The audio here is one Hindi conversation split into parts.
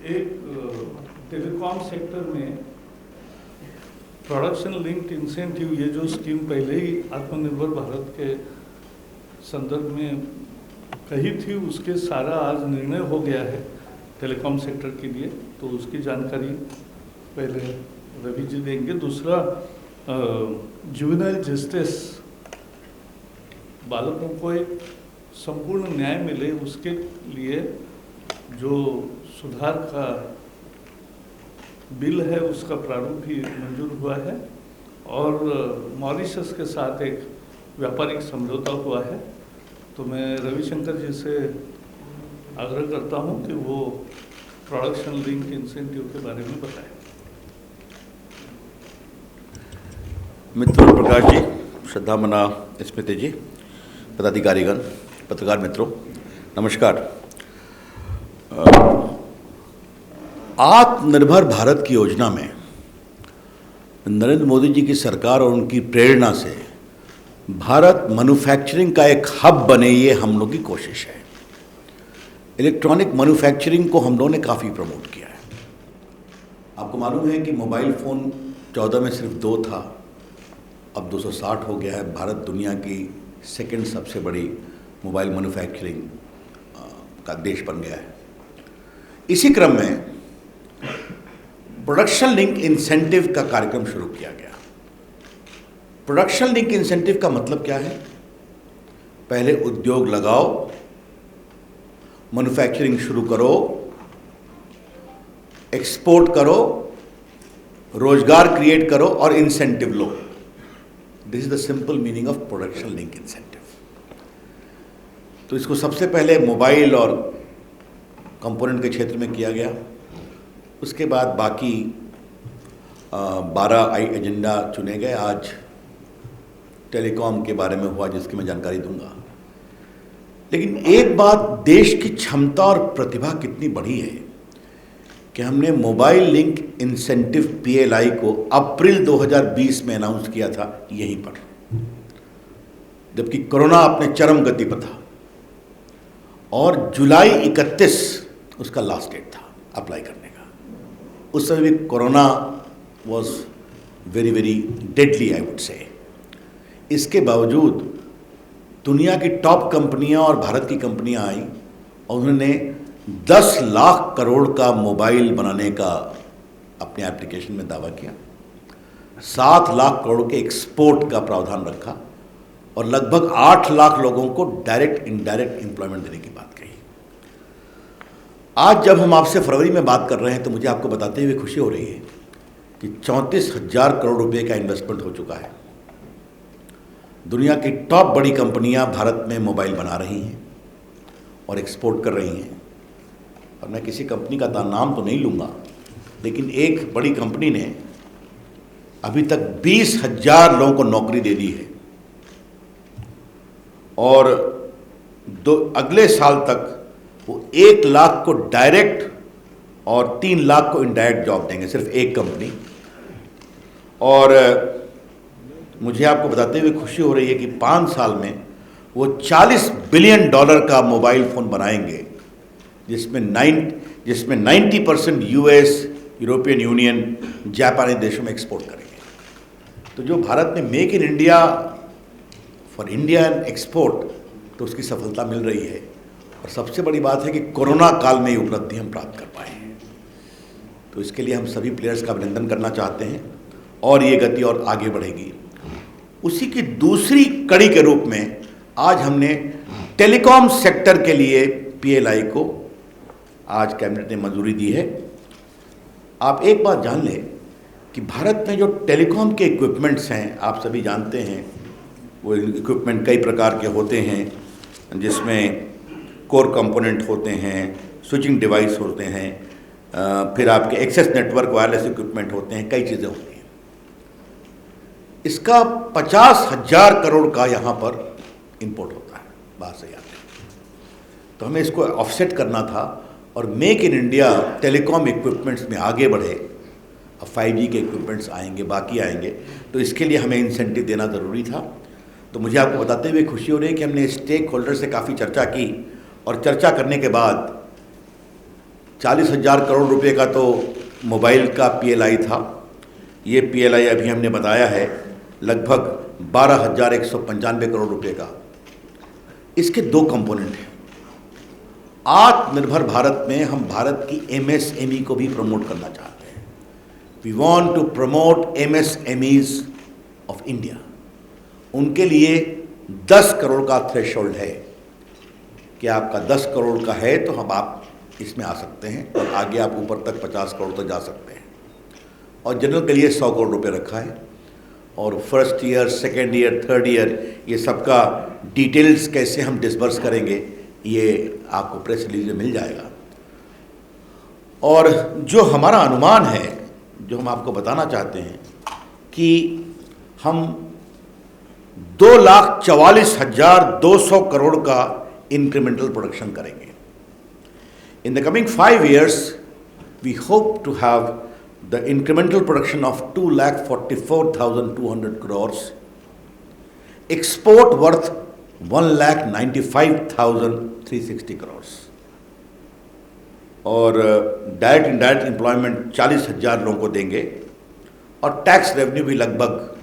एक टेलीकॉम सेक्टर में प्रोडक्शन लिंक्ड इंसेंटिव, ये जो स्कीम पहले ही आत्मनिर्भर भारत के संदर्भ में कही थी, उसके सारा आज निर्णय हो गया है टेलीकॉम सेक्टर के लिए, तो उसकी जानकारी पहले रवि जी देंगे। दूसरा, जुवेनाइल जस्टिस, बालकों को एक संपूर्ण न्याय मिले, उसके लिए जो सुधार का बिल है उसका प्रारूप भी मंजूर हुआ है, और मॉरिशस के साथ एक व्यापारिक समझौता हुआ है। तो मैं रविशंकर जी से आग्रह करता हूं कि वो प्रोडक्शन लिंक इंसेंटिव के बारे में बताएं। मित्रों, प्रकाश जी, श्रद्धा मना स्मृति जी, पदाधिकारीगण, पत्रकार मित्रों, नमस्कार। आत्मनिर्भर भारत की योजना में नरेंद्र मोदी जी की सरकार और उनकी प्रेरणा से भारत मैन्युफैक्चरिंग का एक हब बने, ये हम लोग की कोशिश है। इलेक्ट्रॉनिक मैन्युफैक्चरिंग को हम लोगों ने काफ़ी प्रमोट किया है। आपको मालूम है कि मोबाइल फ़ोन 14 में सिर्फ 2 था, अब 260 हो गया है। भारत दुनिया की सेकंड सबसे बड़ी मोबाइल मैन्युफैक्चरिंग का देश बन गया है। इसी क्रम में प्रोडक्शन लिंक इंसेंटिव का कार्यक्रम शुरू किया गया। प्रोडक्शन लिंक इंसेंटिव का मतलब क्या है? पहले उद्योग लगाओ, मैन्युफैक्चरिंग शुरू करो, एक्सपोर्ट करो, रोजगार क्रिएट करो और incentive low. This is the simple meaning of production link incentive. तो इसको सबसे पहले मोबाइल और कंपोनेंट के क्षेत्र में किया गया। उसके बाद बाकी 12 एजेंडा चुने गए। आज टेलीकॉम के बारे में हुआ, जिसकी मैं जानकारी दूंगा। लेकिन एक बात, देश की क्षमता और प्रतिभा कितनी बड़ी है कि हमने मोबाइल लिंक इंसेंटिव PLI को अप्रैल 2020 में अनाउंस किया था यहीं पर, जबकि कोरोना अपने चरम गति पर था, और जुलाई 31 उसका लास्ट डेट था अप्लाई करने का। उस समय भी corona was very very deadly, I would say. इसके बावजूद दुनिया की टॉप कंपनियां और भारत की कंपनियां आई और उन्होंने 10 लाख करोड़ का मोबाइल बनाने का अपने एप्लीकेशन में दावा किया। 7 लाख करोड़ के एक्सपोर्ट का प्रावधान रखा और लगभग 8 लाख लोगों को डायरेक्ट इनडायरेक्ट एम्प्लॉयमेंट देने की बात कही। आज जब हम आपसे फरवरी में बात कर रहे हैं तो मुझे आपको बताते हुए खुशी हो रही है कि 34,000 करोड़ रुपए का इन्वेस्टमेंट हो चुका है। दुनिया की टॉप बड़ी कंपनियां भारत में मोबाइल बना रही हैं और एक्सपोर्ट कर रही हैं। और मैं किसी कंपनी का नाम तो नहीं लूँगा, लेकिन एक बड़ी कंपनी ने अभी तक 20,000 लोगों को नौकरी दे दी है, और अगले साल तक वो 1 लाख को डायरेक्ट और 3 लाख को इनडायरेक्ट जॉब देंगे, सिर्फ एक कंपनी। और मुझे आपको बताते हुए खुशी हो रही है कि 5 साल में वो $40 बिलियन का मोबाइल फ़ोन बनाएंगे, जिसमें 90% US, यूरोपियन यूनियन, जापानी देशों में एक्सपोर्ट करेंगे। तो जो भारत में make in India for Indian export, तो उसकी सफलता मिल रही है। और सबसे बड़ी बात है कि कोरोना काल में ये उपलब्धि हम प्राप्त कर पाए हैं। तो इसके लिए हम सभी प्लेयर्स का अभिनंदन करना चाहते हैं, और ये गति और आगे बढ़ेगी। उसी की दूसरी कड़ी के रूप में आज हमने टेलीकॉम सेक्टर के लिए PLI को आज कैबिनेट ने मंजूरी दी है। आप एक बात जान लें कि भारत में जो टेलीकॉम के इक्विपमेंट्स हैं, आप सभी जानते हैं, वो इक्विपमेंट कई प्रकार के होते हैं, जिसमें कोर कंपोनेंट होते हैं, स्विचिंग डिवाइस होते हैं, फिर आपके एक्सेस नेटवर्क वायरलेस इक्विपमेंट होते हैं, कई चीज़ें होती हैं। इसका 50,000 करोड़ का यहाँ पर इंपोर्ट होता है बाहर से आते हैं। तो हमें इसको ऑफसेट करना था और make in India telecom equipments में आगे बढ़े। अब 5G के इक्विपमेंट्स आएंगे, बाकी आएंगे, तो इसके लिए हमें इंसेंटिव देना ज़रूरी था। तो मुझे आपको बताते हुए खुशी हो रही है कि हमने स्टेक होल्डर से काफ़ी चर्चा की, और चर्चा करने के बाद 40,000 करोड़ रुपए का तो मोबाइल का PLI था। ये PLI अभी हमने बताया है लगभग 12,195 करोड़ रुपए का। इसके दो कंपोनेंट हैं। आत्मनिर्भर भारत में हम भारत की MSME को भी प्रमोट करना चाहते हैं। We want to promote MSMEs of India. उनके लिए 10 करोड़ का थ्रेशोल्ड है कि आपका 10 करोड़ का है तो हम आप इसमें आ सकते हैं और आगे आप ऊपर तक 50 करोड़ तक जा सकते हैं। और जनरल के लिए 100 करोड़ रुपए रखा है और first year, second year, third year ये सबका डिटेल्स कैसे हम डिसबर्स करेंगे ये आपको प्रेस रिलीज में मिल जाएगा। और जो हमारा अनुमान है, जो हम आपको बताना चाहते हैं कि हम 2,44,200 करोड़ का इंक्रीमेंटल प्रोडक्शन करेंगे। In the coming 5 years, we hope to have the incremental production of 2,44,200 crores, export worth 1,95,360 crores, और डायरेक्ट इनडायरेक्ट एम्प्लॉयमेंट 40,000 लोगों को देंगे और टैक्स रेवेन्यू भी लगभग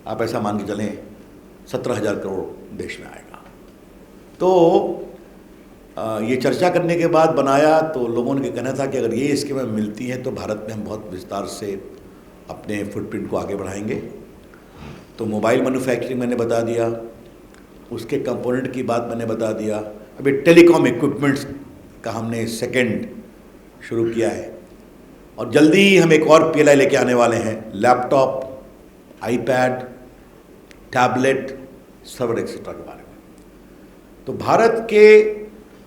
आप ऐसा मान के चलें 17,000 करोड़ देश में आएगा। तो ये चर्चा करने के बाद बनाया तो लोगों ने कहना था कि अगर ये स्कीमें मिलती हैं तो भारत में हम बहुत विस्तार से अपने फुटप्रिंट को आगे बढ़ाएंगे। तो मोबाइल मैन्युफैक्चरिंग मैंने बता दिया, उसके कंपोनेंट की बात मैंने बता दिया। अभी टेलीकॉम इक्विपमेंट्स का हमने सेकंड शुरू किया है और जल्दी ही हम एक और PLI लेके आने वाले हैं। Laptop, iPad, tablet, server etcetera के बारे में। तो भारत के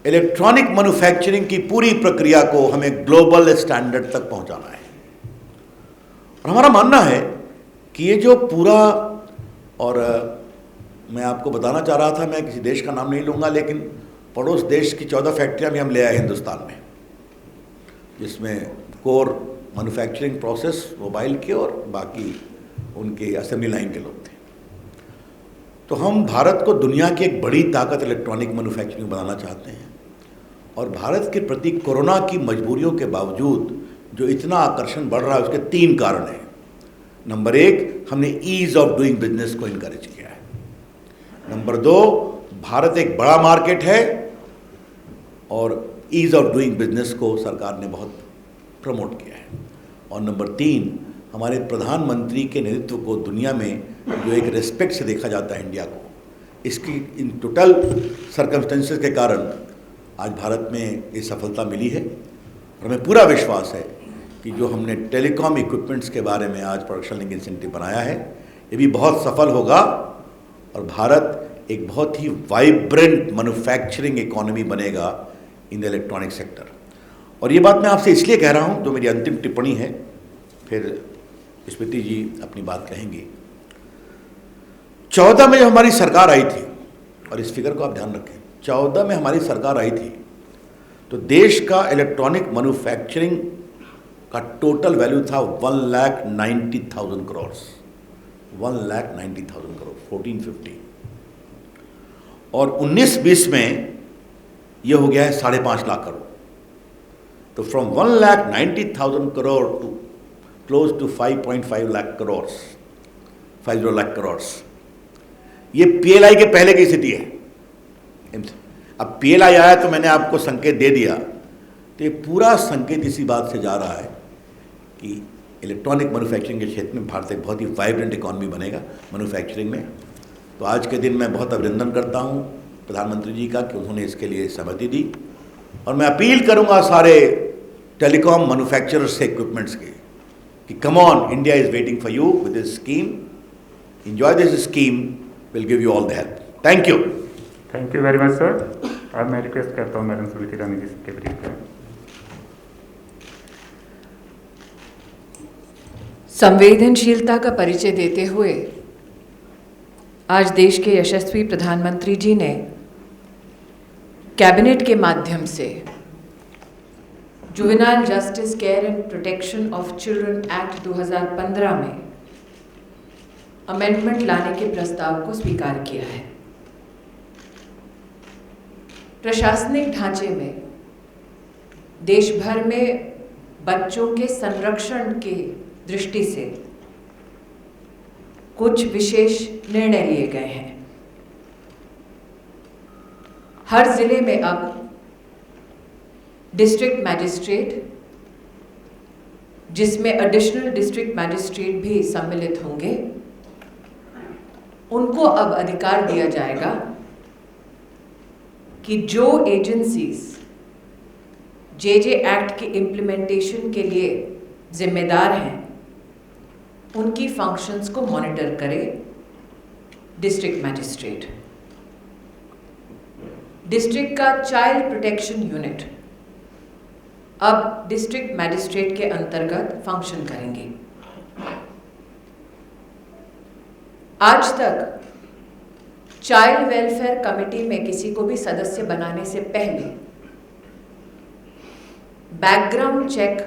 इलेक्ट्रॉनिक मैन्युफैक्चरिंग की पूरी प्रक्रिया को हमें ग्लोबल स्टैंडर्ड तक पहुंचाना है। और हमारा मानना है कि ये जो पूरा, और मैं आपको बताना चाह रहा था, मैं किसी देश का नाम नहीं लूँगा, लेकिन पड़ोस देश की 14 फैक्ट्रियाँ भी हम ले आए हिंदुस्तान में, जिसमें कोर मैन्युफैक्चरिंग प्रोसेस मोबाइल के और बाकी उनके असेंबली लाइन के लोग थे। तो हम भारत को दुनिया की एक बड़ी ताकत इलेक्ट्रॉनिक मैन्युफैक्चरिंग बनाना चाहते हैं। और भारत के प्रति कोरोना की मजबूरियों के बावजूद जो इतना आकर्षण बढ़ रहा है उसके 3 कारण हैं। नंबर 1, हमने ईज ऑफ डूइंग बिजनेस को इनकरेज किया है। नंबर 2, भारत एक बड़ा मार्केट है और ईज ऑफ डूइंग बिजनेस को सरकार ने बहुत प्रमोट किया है। और नंबर 3, हमारे प्रधानमंत्री के नेतृत्व को दुनिया में जो एक रिस्पेक्ट से देखा जाता है इंडिया को, इसकी इन टोटल सर्कमस्टेंसेस के कारण आज भारत में ये सफलता मिली है। और हमें पूरा विश्वास है कि जो हमने टेलीकॉम इक्विपमेंट्स के बारे में आज प्रोडक्शन लिंक इंसेंटिव बनाया है ये भी बहुत सफल होगा और भारत एक बहुत ही वाइब्रेंट मैन्युफैक्चरिंग इकोनॉमी बनेगा इन द इलेक्ट्रॉनिक सेक्टर। और ये बात मैं आपसे इसलिए कह रहा हूँ, जो मेरी अंतिम टिप्पणी है, फिर स्मृति जी अपनी बात कहेंगी। 14 में जब हमारी सरकार आई थी, और इस फिगर को आप ध्यान रखें, 14 में हमारी सरकार आई थी तो देश का इलेक्ट्रॉनिक मैन्युफैक्चरिंग का टोटल वैल्यू था 1,90,000 करोड़, 1,90,000 करोड़, 1450। और 19-20 में यह हो गया है 5.5 लाख करोड़। तो from 1,90,000 crore to close to 5.5 lakh crore, 50 lakh crore. ये PLI के पहले की स्थिति है। अब PLI आया तो मैंने आपको संकेत दे दिया, तो ये पूरा संकेत इसी बात से जा रहा है कि इलेक्ट्रॉनिक मैन्युफैक्चरिंग के क्षेत्र में भारत एक बहुत ही वाइब्रेंट इकॉनमी बनेगा मैन्युफैक्चरिंग में। तो आज के दिन मैं बहुत अभिनंदन करता हूँ प्रधानमंत्री जी का कि उन्होंने इसके लिए सहमति दी। और मैं अपील करूँगा सारे टेलीकॉम मैन्युफैक्चरर्स से इक्विपमेंट्स के कि come on, India is waiting for you with this scheme, enjoy this scheme, will give you all the help. Thank you. Thank you very much sir. अब मैं रिक्वेस्ट करता हूँ मैडम स्मृति ईरानी जी के ब्रीफ करें। संवेदनशीलता का परिचय देते हुए आज देश के यशस्वी प्रधानमंत्री जी ने कैबिनेट के माध्यम से juvenile justice care and protection of children act 2015 में अमेंडमेंट लाने के प्रस्ताव को स्वीकार किया है। प्रशासनिक ढांचे में देश भर में बच्चों के संरक्षण की दृष्टि से कुछ विशेष निर्णय लिए गए हैं। हर जिले में अब डिस्ट्रिक्ट मैजिस्ट्रेट, जिसमें एडिशनल डिस्ट्रिक्ट मैजिस्ट्रेट भी सम्मिलित होंगे, उनको अब अधिकार दिया जाएगा कि जो एजेंसीज जेजे एक्ट के इम्प्लीमेंटेशन के लिए जिम्मेदार हैं, उनकी फंक्शंस को मॉनिटर करे डिस्ट्रिक्ट मैजिस्ट्रेट। डिस्ट्रिक्ट का चाइल्ड प्रोटेक्शन यूनिट अब डिस्ट्रिक्ट मैजिस्ट्रेट के अंतर्गत फंक्शन करेंगे। आज तक चाइल्ड वेलफेयर कमेटी में किसी को भी सदस्य बनाने से पहले बैकग्राउंड चेक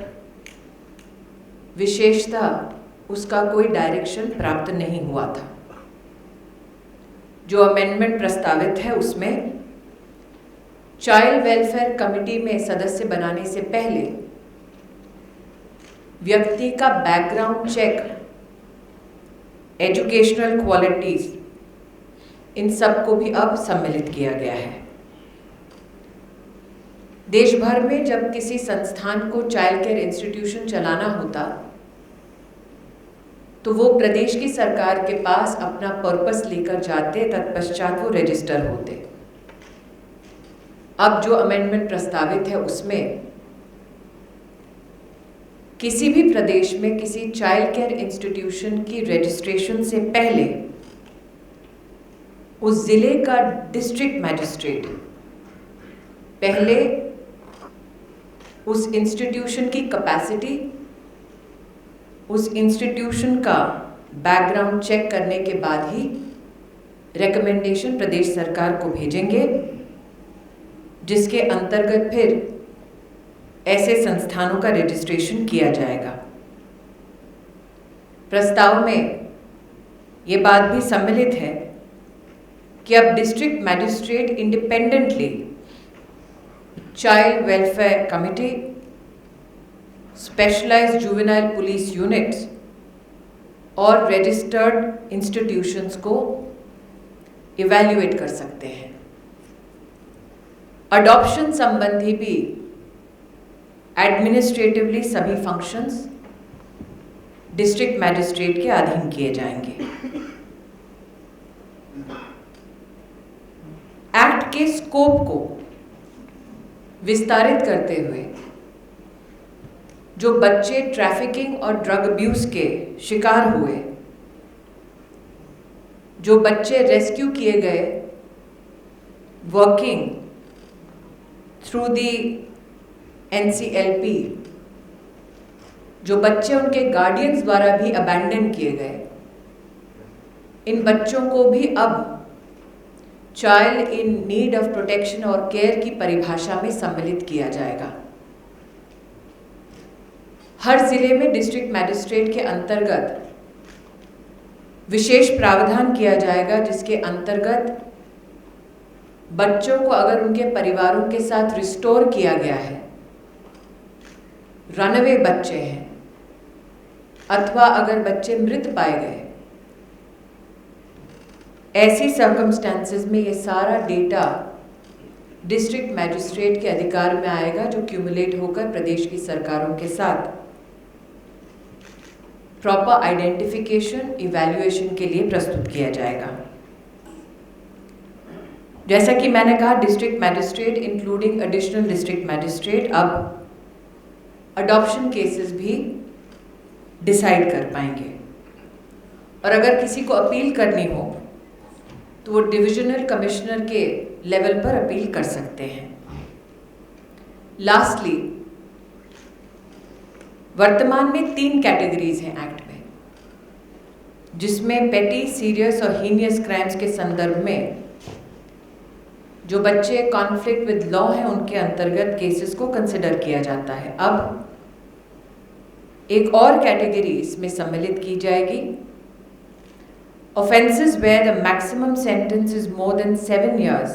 विशेषतः उसका कोई डायरेक्शन प्राप्त नहीं हुआ था। जो अमेंडमेंट प्रस्तावित है उसमें चाइल्ड वेलफेयर कमेटी में सदस्य बनाने से पहले व्यक्ति का बैकग्राउंड चेक, एजुकेशनल क्वालिटीज, इन सब को भी अब सम्मिलित किया गया है। देश भर में जब किसी संस्थान को चाइल्ड केयर इंस्टीट्यूशन चलाना होता तो वो प्रदेश की सरकार के पास अपना पर्पस लेकर जाते, तत्पश्चात वो रजिस्टर होते। अब जो अमेंडमेंट प्रस्तावित है उसमें किसी भी प्रदेश में किसी चाइल्ड केयर इंस्टीट्यूशन की रजिस्ट्रेशन से पहले उस जिले का डिस्ट्रिक्ट मैजिस्ट्रेट पहले उस इंस्टीट्यूशन की कैपेसिटी, उस इंस्टीट्यूशन का बैकग्राउंड चेक करने के बाद ही रिकमेंडेशन प्रदेश सरकार को भेजेंगे, जिसके अंतर्गत फिर ऐसे संस्थानों का रजिस्ट्रेशन किया जाएगा। प्रस्ताव में ये बात भी सम्मिलित है कि अब district magistrate independently child welfare committee, specialised juvenile police units और रजिस्टर्ड इंस्टीट्यूशंस को इवैल्यूएट कर सकते हैं। अडॉप्शन संबंधी भी एडमिनिस्ट्रेटिवली सभी फंक्शंस डिस्ट्रिक्ट मैजिस्ट्रेट के अधीन किए जाएंगे। एक्ट के स्कोप को विस्तारित करते हुए जो बच्चे ट्रैफिकिंग और ड्रग अब्यूज के शिकार हुए, जो बच्चे रेस्क्यू किए गए वर्किंग थ्रू दी NCLP, जो बच्चे उनके गार्डियंस द्वारा भी अबैंडन किए गए, इन बच्चों को भी अब child in need of protection और केयर की परिभाषा में सम्मिलित किया जाएगा। हर जिले में डिस्ट्रिक्ट मैजिस्ट्रेट के अंतर्गत विशेष प्रावधान किया जाएगा, जिसके अंतर्गत बच्चों को अगर उनके परिवारों के साथ रिस्टोर किया गया है, रनअवे बच्चे हैं अथवा अगर बच्चे मृत पाए गए, ऐसी सर्कमस्टेंसेस में ये सारा डेटा डिस्ट्रिक्ट मैजिस्ट्रेट के अधिकार में आएगा, जो क्यूमुलेट होकर प्रदेश की सरकारों के साथ प्रॉपर आइडेंटिफिकेशन, इवैल्यूएशन के लिए प्रस्तुत किया जाएगा। जैसा कि मैंने कहा, district magistrate including additional district magistrate अब अडॉप्शन केसेस भी डिसाइड कर पाएंगे, और अगर किसी को अपील करनी हो तो वो डिविजनल कमिश्नर के लेवल पर अपील कर सकते हैं। लास्टली, वर्तमान में 3 कैटेगरीज हैं एक्ट में, जिसमें पेटी, सीरियस और हीनियस क्राइम्स के संदर्भ में जो बच्चे कॉन्फ्लिक्ट विद लॉ हैं उनके अंतर्गत केसेस को कंसिडर किया जाता है। अब एक और कैटेगरी इसमें सम्मिलित की जाएगी, offenses where the maximum sentence is more than 7 years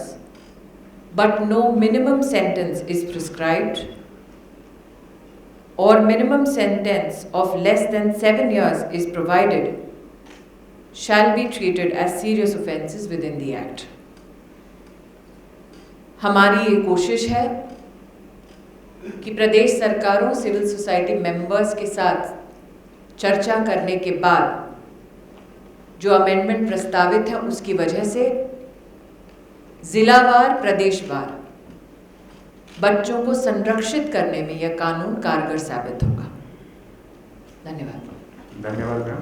but no minimum sentence is prescribed or minimum sentence of less than 7 years is provided shall be treated as serious offences within the Act. हमारी ये कोशिश है कि प्रदेश सरकारों, सिविल सोसाइटी मेंबर्स के साथ चर्चा करने के बाद जो अमेंडमेंट प्रस्तावित है उसकी वजह से जिलावार, प्रदेशवार बच्चों को संरक्षित करने में यह कानून कारगर साबित होगा। धन्यवाद। धन्यवाद मैम।